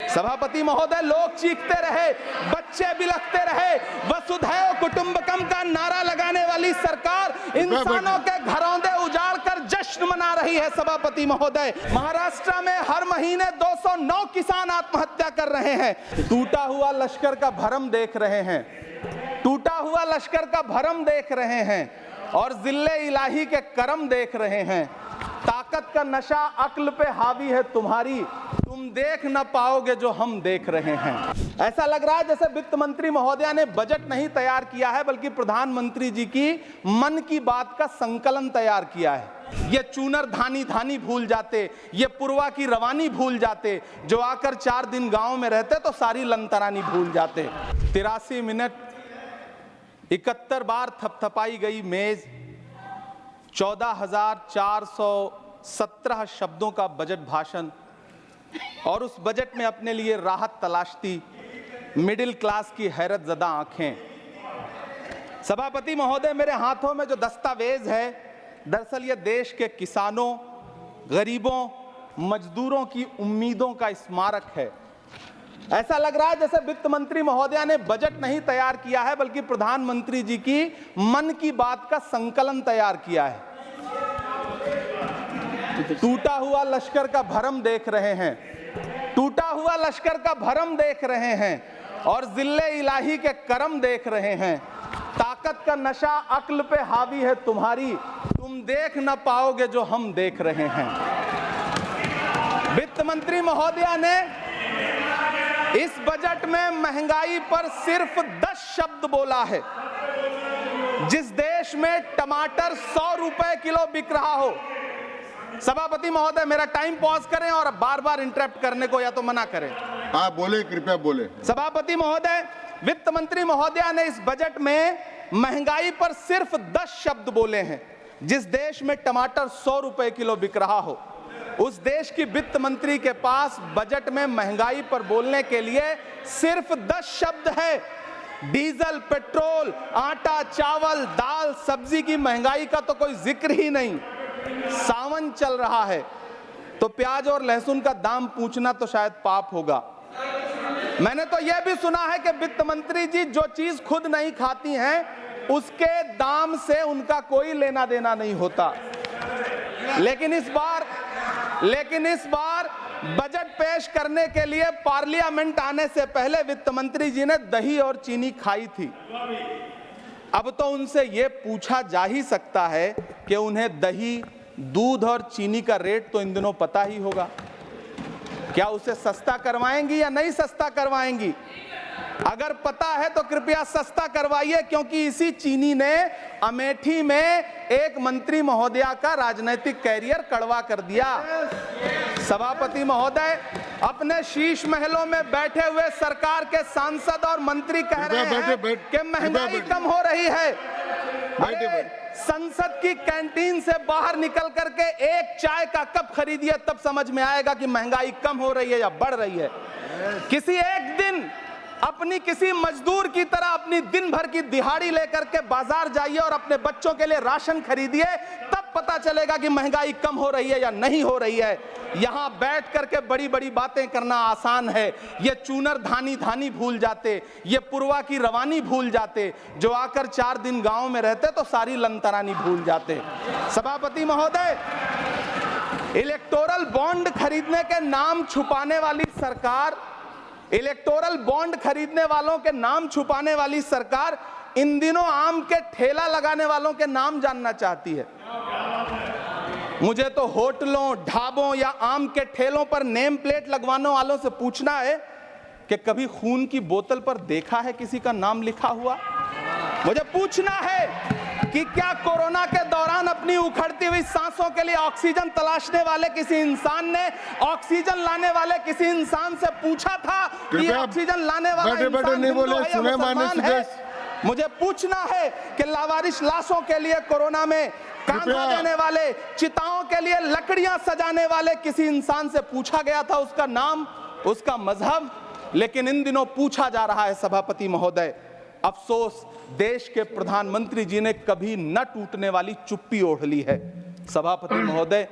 सभापति महोदय, लोग चीखते रहे, बच्चे बिलखते रहे, वसुधैव कुटुंबकम का नारा लगाने वाली सरकार इंसानों के घरौंदे उजाड़ कर जश्न मना रही है। सभापति महोदय, महाराष्ट्र में हर महीने 209 किसान आत्महत्या कर रहे हैं। टूटा हुआ लश्कर का भरम देख रहे हैं, टूटा हुआ लश्कर का भरम देख रहे हैं और जिल्ले इलाही के करम देख रहे हैं। ताकत का नशा अक्ल पे हावी है तुम्हारी, तुम देख न पाओगे जो हम देख रहे हैं। ऐसा लग रहा है जैसे वित्त मंत्री महोदया ने बजट नहीं तैयार किया है, बल्कि प्रधानमंत्री जी की मन की बात का संकलन तैयार किया है। ये चूनर धानी धानी भूल जाते, ये पुरवा की रवानी भूल जाते, जो आकर 4 दिन गांव में रहते तो सारी लंतरानी भूल जाते। 83 मिनट 71 बार थपथपाई गई मेज, 14,417 शब्दों का बजट भाषण और उस बजट में अपने लिए राहत तलाशती मिडिल क्लास की हैरत ज़दा आंखें। सभापति महोदय, मेरे हाथों में जो दस्तावेज है, दरअसल ये देश के किसानों, गरीबों, मजदूरों की उम्मीदों का स्मारक है। ऐसा लग रहा है जैसे वित्त मंत्री महोदया ने बजट नहीं तैयार किया है, बल्कि प्रधानमंत्री जी की मन की बात का संकलन तैयार किया है। टूटा हुआ लश्कर का भरम देख रहे हैं, टूटा हुआ लश्कर का भरम देख रहे हैं और जिल्ले इलाही के करम देख रहे हैं। ताकत का नशा अक्ल पे हावी है तुम्हारी, तुम देख न पाओगे जो हम देख रहे हैं। वित्त मंत्री महोदया ने इस बजट में महंगाई पर सिर्फ 10 शब्द बोला है। जिस देश में टमाटर 100 रुपए किलो बिक रहा हो। सभापति महोदय, मेरा टाइम पॉज करें और बार बार इंटरप्ट करने को या तो मना करें। हाँ बोले, कृपया बोले। सभापति महोदय, वित्त मंत्री महोदया ने इस बजट में महंगाई पर सिर्फ 10 शब्द बोले हैं। जिस देश में टमाटर 100 रुपए किलो बिक रहा हो, उस देश की वित्त मंत्री के पास बजट में महंगाई पर बोलने के लिए सिर्फ 10 शब्द है। डीजल, पेट्रोल, आटा, चावल, दाल, सब्जी की महंगाई का तो कोई जिक्र ही नहीं। सावन चल रहा है तो प्याज और लहसुन का दाम पूछना तो शायद पाप होगा। मैंने तो यह भी सुना है कि वित्त मंत्री जी जो चीज खुद नहीं खाती हैं, उसके दाम से उनका कोई लेना देना नहीं होता। लेकिन इस बार बजट पेश करने के लिए पार्लियामेंट आने से पहले वित्त मंत्री जी ने दही और चीनी खाई थी। अब तो उनसे यह पूछा जा ही सकता है कि उन्हें दही, दूध और चीनी का रेट तो इन दिनों पता ही होगा। क्या उसे सस्ता करवाएंगी या नहीं सस्ता करवाएंगी? अगर पता है तो कृपया सस्ता करवाइए, क्योंकि इसी चीनी ने अमेठी में एक मंत्री महोदया का राजनीतिक कैरियर कड़वा कर दिया। सभापति महोदय, अपने शीश महलों में बैठे हुए सरकार के सांसद और मंत्री कह रहे हैं कि महंगाई कम हो रही है। संसद की कैंटीन से बाहर निकल करके एक चाय का कप खरीदिए, तब समझ में आएगा कि महंगाई कम हो रही है या बढ़ रही है। किसी एक दिन अपनी किसी मजदूर की तरह अपनी दिन भर की दिहाड़ी लेकर के बाजार जाइए और अपने बच्चों के लिए राशन खरीदिए, तब पता चलेगा कि महंगाई कम हो रही है या नहीं हो रही है। यहां बैठ करके बड़ी बड़ी बातें करना आसान है। ये चूनर धानी धानी भूल जाते, ये पुरवा की रवानी भूल जाते, जो आकर 4 दिन गांव में रहते तो सारी लंतरानी भूल जाते। सभापति महोदय, इलेक्टोरल बॉन्ड खरीदने के नाम छुपाने वाली सरकार, इलेक्टोरल बॉन्ड खरीदने वालों के नाम छुपाने वाली सरकार इन दिनों आम के ठेला लगाने वालों के नाम जानना चाहती है। मुझे तो होटलों, ढाबों या आम के ठेलों पर नेम प्लेट लगवाने वालों से पूछना है कि कभी खून की बोतल पर देखा है किसी का नाम लिखा हुआ? मुझे पूछना है कि क्या कोरोना के दौरान अपनी उखड़ती हुई सांसों के लिए ऑक्सीजन तलाशने वाले किसी इंसान ने ऑक्सीजन लाने वाले किसी इंसान से पूछा था कि ऑक्सीजन लाने वाला इंसान हिंदू है या मुसलमान है? मुझे पूछना है कि लावारिश लाशों के लिए कोरोना में कांधा देने वाले, चिताओं के लिए लकड़ियां सजाने वाले किसी इंसान से पूछा गया था उसका नाम, उसका मजहब? लेकिन इन दिनों पूछा जा रहा है। सभापति महोदय, अफसोस देश के प्रधानमंत्री जी ने कभी न टूटने वाली चुप्पी ओढ़ ली है। सभापति महोदय,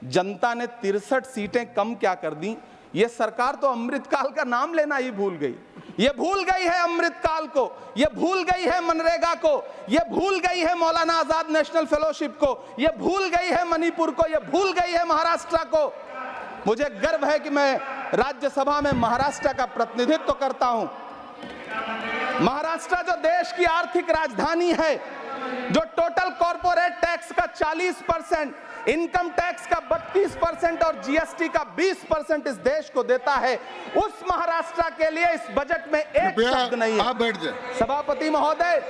जनता ने 63 सीटें कम क्या कर दी, ये सरकार तो अमृतकाल का नाम लेना ही भूल गई। ये भूल गई है अमृतकाल को, ये भूल गई है मनरेगा को, ये भूल गई है मौलाना आजाद नेशनल फेलोशिप को, ये भूल गई है मणिपुर को, ये भूल गई है महाराष्ट्र को। मुझे गर्व है कि मैं राज्यसभा में महाराष्ट्र का प्रतिनिधित्व करता हूं। महाराष्ट्र जो देश की आर्थिक राजधानी है, जो टोटल कॉर्पोरेट टैक्स का 40%, इनकम टैक्स का 32% और जीएसटी का 20% इस देश को देता है, उस महाराष्ट्र के लिए इस बजट में एक शब्द नहीं है। आप बैठ जाए। सभापति महोदय,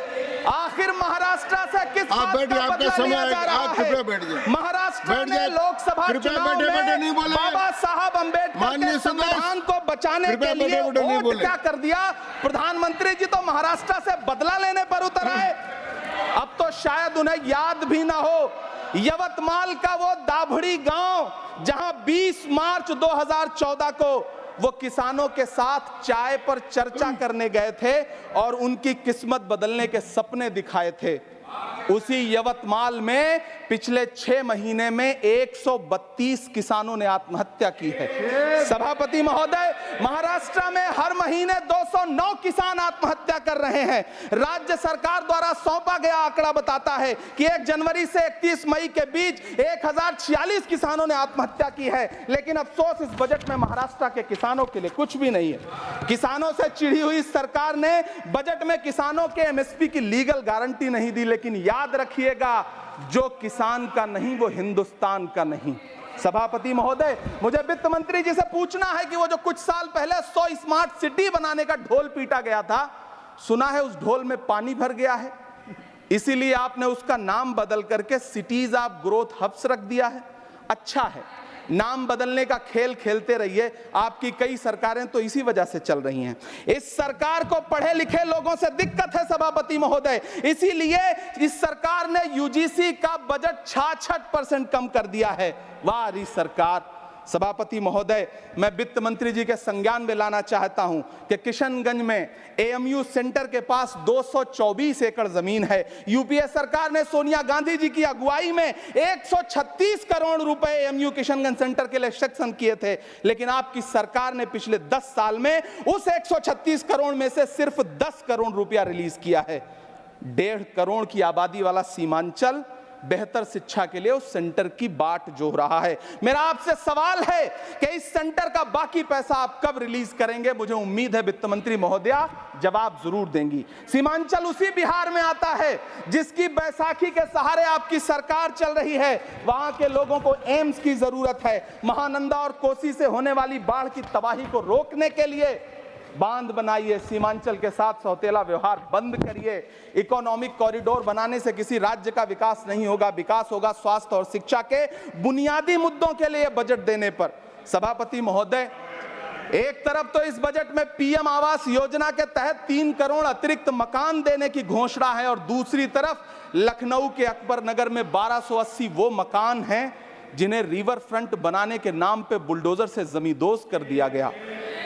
आखिर महाराष्ट्र से किस बात का बदला लिया जा रहा है? महाराष्ट्र ने लोकसभा चुनाव में बाबा साहब अम्बेडकर के संविधान को बचाने के लिए वोट क्या कर दिया? प्रधानमंत्री जी तो महाराष्ट्र से बदला लेने पर उतर आए। अब तो शायद उन्हें याद भी ना हो यवतमाल का वो दाभड़ी गांव जहां 20 मार्च 2014 को वो किसानों के साथ चाय पर चर्चा करने गए थे और उनकी किस्मत बदलने के सपने दिखाए थे। उसी यवतमाल में पिछले 6 महीने में 132 किसानों ने आत्महत्या की है। सभापति महोदय, महाराष्ट्र में हर महीने 209 किसान आत्महत्या कर रहे हैं। राज्य सरकार द्वारा सौंपा गया आंकड़ा बताता है कि 1 जनवरी से 31 मई के बीच 1046 किसानों ने आत्महत्या की है। लेकिन अफसोस, इस बजट में महाराष्ट्र के किसानों के लिए कुछ भी नहीं है। किसानों से चिढ़ी हुई सरकार ने बजट में किसानों के एमएसपी की लीगल गारंटी नहीं दी। लेकिन याद रखिएगा, जो किसान का नहीं वो हिंदुस्तान का नहीं। सभापति महोदय, मुझे वित्त मंत्री जी से पूछना है कि वो जो कुछ साल पहले 100 स्मार्ट सिटी बनाने का ढोल पीटा गया था, सुना है उस ढोल में पानी भर गया है, इसीलिए आपने उसका नाम बदल करके सिटीज ऑफ ग्रोथ हब्स रख दिया है। अच्छा है, नाम बदलने का खेल खेलते रहिए, आपकी कई सरकारें तो इसी वजह से चल रही हैं। इस सरकार को पढ़े लिखे लोगों से दिक्कत है सभापति महोदय, इसीलिए इस सरकार ने यूजीसी का बजट 66% कम कर दिया है। वाह री सरकार। सभापति महोदय, मैं वित्त मंत्री जी के संज्ञान में लाना चाहता हूं कि किशनगंज में एएमयू सेंटर के पास 224 एकड़ जमीन है। यूपीए सरकार ने सोनिया गांधी जी की अगुवाई में 136 करोड़ रुपए एएमयू किशनगंज सेंटर के लिए सेक्शन किए थे। लेकिन आपकी सरकार ने पिछले 10 साल में उस 136 करोड़ में से सिर्फ 10 करोड़ रुपया रिलीज किया है। 1.5 करोड़ की आबादी वाला सीमांचल बेहतर शिक्षा के लिए उस सेंटर की बाट जोह रहा है। मेरा आपसे सवाल है कि इस सेंटर का बाकी पैसा आप कब रिलीज करेंगे? मुझे उम्मीद है वित्त मंत्री महोदया जवाब जरूर देंगी। सीमांचल उसी बिहार में आता है जिसकी बैसाखी के सहारे आपकी सरकार चल रही है। वहां के लोगों को एम्स की जरूरत है। महानंदा और कोसी से होने वाली बाढ़ की तबाही को रोकने के लिए बांध बनाइए, सीमांचल के साथ सौतेला व्यवहार बंद करिए। इकोनॉमिक कॉरिडोर बनाने से किसी राज्य का विकास नहीं होगा, विकास होगा स्वास्थ्य और शिक्षा के बुनियादी मुद्दों के लिए बजट देने पर। सभापति महोदय, एक तरफ तो इस बजट में पीएम आवास योजना के तहत 3 करोड़ अतिरिक्त मकान देने की घोषणा है और दूसरी तरफ लखनऊ के अकबर नगर में 1280 वो मकान हैं जिन्हें रिवर फ्रंट बनाने के नाम पे बुलडोजर से जमींदोज कर दिया गया।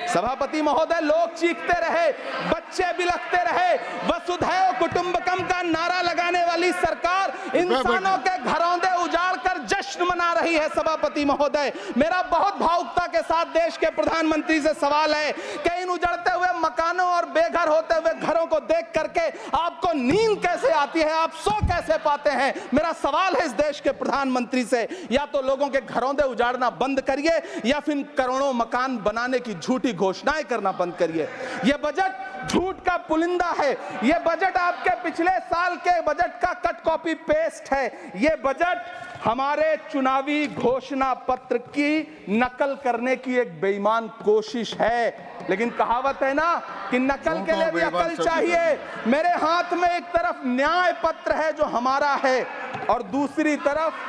सभापति महोदय, लोग चीखते रहे, बच्चे बिलखते रहे, वसुधैव कुटुंबकम का नारा लगाने वाली सरकार इंसानों के घरौंदे उजाड़ कर जश्न मना रही है। सभापति महोदय, मेरा बहुत भावुकता के साथ देश के प्रधानमंत्री से सवाल है कि इन उजड़ते हुए मकानों और बेघर होते हुए घरों को देख करके आपको नींद कैसे आती है, आप सो कैसे पाते हैं? मेरा सवाल है इस देश के प्रधानमंत्री से, या तो लोगों के घरौंदे उजाड़ना बंद करिए या फिर करोड़ों मकान बनाने की झूठी घोषणाएं करना बंद करिए। यह बजट झूठ का पुलिंदा है। यह बजट आपके पिछले साल के बजट का कट कॉपी पेस्ट है। यह बजट हमारे चुनावी घोषणा पत्र की नकल करने की एक बेईमान कोशिश है। लेकिन कहावत है ना कि नकल के लिए भी अकल चाहिए। मेरे हाथ में एक तरफ न्याय पत्र है जो हमारा है और दूसरी तरफ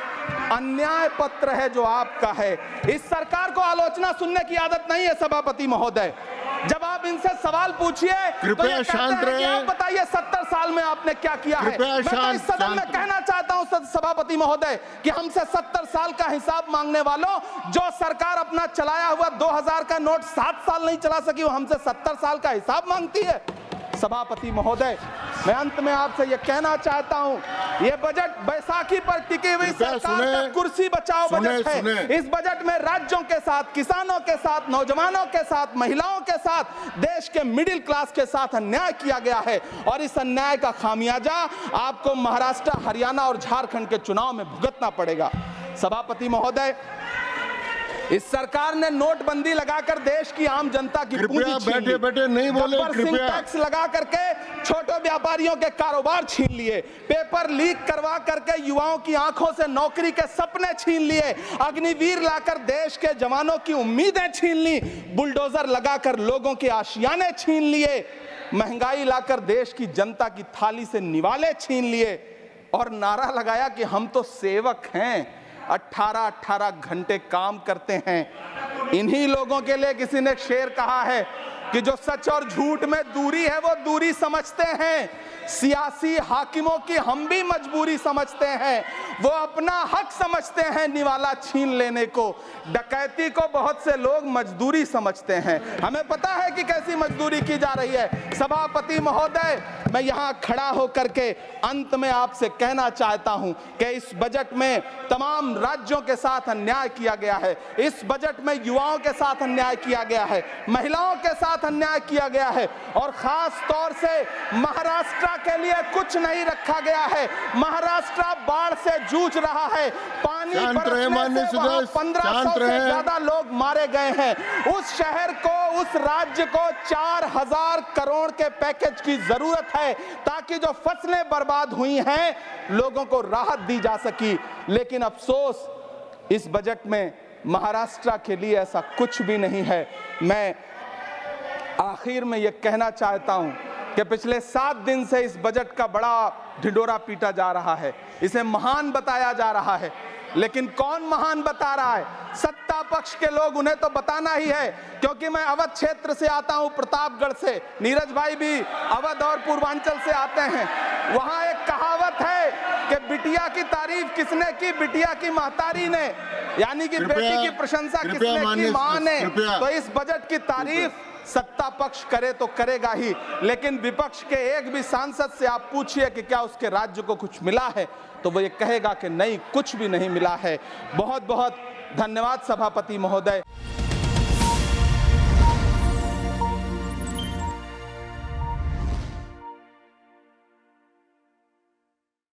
अन्याय पत्र है जो आपका है। इस सरकार को आलोचना सुनने की आदत नहीं है सभापति महोदय। जब आप इनसे सवाल पूछिए तो ये कहते हैं कि आप बताइए 70 साल में आपने क्या किया है। मैं तो इस सदन में कहना चाहता हूं सभापति महोदय कि हमसे 70 साल का हिसाब मांगने वालों, जो सरकार अपना चलाया हुआ 2000 का नोट 7 साल नहीं चला सकी, वो हमसे 70 साल का हिसाब मांगती है। सभापति महोदय, मैं अंत में आपसे यह कहना चाहता हूं, यह बजट बैसाखी पर टिकी हुई सरकार का कुर्सी बचाओ बजट है। इस बजट में राज्यों के साथ, किसानों के साथ, नौजवानों के साथ, महिलाओं के साथ, देश के मिडिल क्लास के साथ अन्याय किया गया है और इस अन्याय का खामियाजा आपको महाराष्ट्र, हरियाणा और झारखंड के चुनाव में भुगतना पड़ेगा। सभापति महोदय, इस सरकार ने नोटबंदी लगाकर देश की आम जनता की पूंजी छीन ली। बैठे नहीं बोले, कृपया। टैक्स लगा करके छोटे व्यापारियों के कारोबार छीन लिए, पेपर लीक करवा करके युवाओं की आंखों से नौकरी के सपने छीन लिए, अग्निवीर लाकर देश के जवानों की उम्मीदें छीन ली, बुलडोजर लगाकर लोगों के आशियाने छीन लिए, महंगाई लाकर देश की जनता की थाली से निवाले छीन लिए और नारा लगाया कि हम तो सेवक हैं, 18-18 घंटे काम करते हैं। इन्हीं लोगों के लिए किसी ने शेर कहा है कि जो सच और झूठ में दूरी है वो दूरी समझते हैं, सियासी हाकिमों की हम भी मजबूरी समझते हैं, वो अपना हक समझते हैं निवाला छीन लेने को, डकैती को बहुत से लोग मजदूरी समझते हैं। हमें पता है कि कैसी मजदूरी की जा रही है। सभापति महोदय, मैं यहाँ खड़ा होकर के अंत में आपसे कहना चाहता हूं कि इस बजट में तमाम राज्यों के साथ अन्याय किया गया है, इस बजट में युवाओं के साथ अन्याय किया गया है, महिलाओं के साथ अन्याय किया गया है और खास तौर से महाराष्ट्र के लिए कुछ नहीं रखा गया है। महाराष्ट्र बाढ़ से जूझ रहा है, पानी बरसने से वहां 1500 से ज्यादा लोग मारे गए हैं। उस शहर को, उस राज्य को 4000 करोड़ के पैकेज की जरूरत है ताकि जो फसलें बर्बाद हुई हैं लोगों को राहत दी जा सकी। लेकिन अफसोस, इस बजट में महाराष्ट्र के लिए ऐसा कुछ भी नहीं है। मैं आखिर में यह कहना चाहता हूं कि पिछले 7 दिन से इस बजट का बड़ा ढिंढोरा पीटा जा रहा है, इसे महान बताया जा रहा है, लेकिन कौन महान बता रहा है? सत्ता पक्ष के लोग, उन्हें तो बताना ही है, क्योंकि मैं अवध क्षेत्र से आता हूं, प्रतापगढ़ से, नीरज भाई भी अवध और पूर्वांचल से आते हैं। वहां एक कहावत है कि बिटिया की तारीफ किसने की? बिटिया की महतारी ने, यानी कि बेटी की प्रशंसा किसने की? मां ने। तो इस बजट की तारीफ सत्ता पक्ष करे तो करेगा ही, लेकिन विपक्ष के एक भी सांसद से आप पूछिए कि क्या उसके राज्य को कुछ मिला है, तो वो ये कहेगा कि नहीं, कुछ भी नहीं मिला है। बहुत बहुत धन्यवाद सभापति महोदय।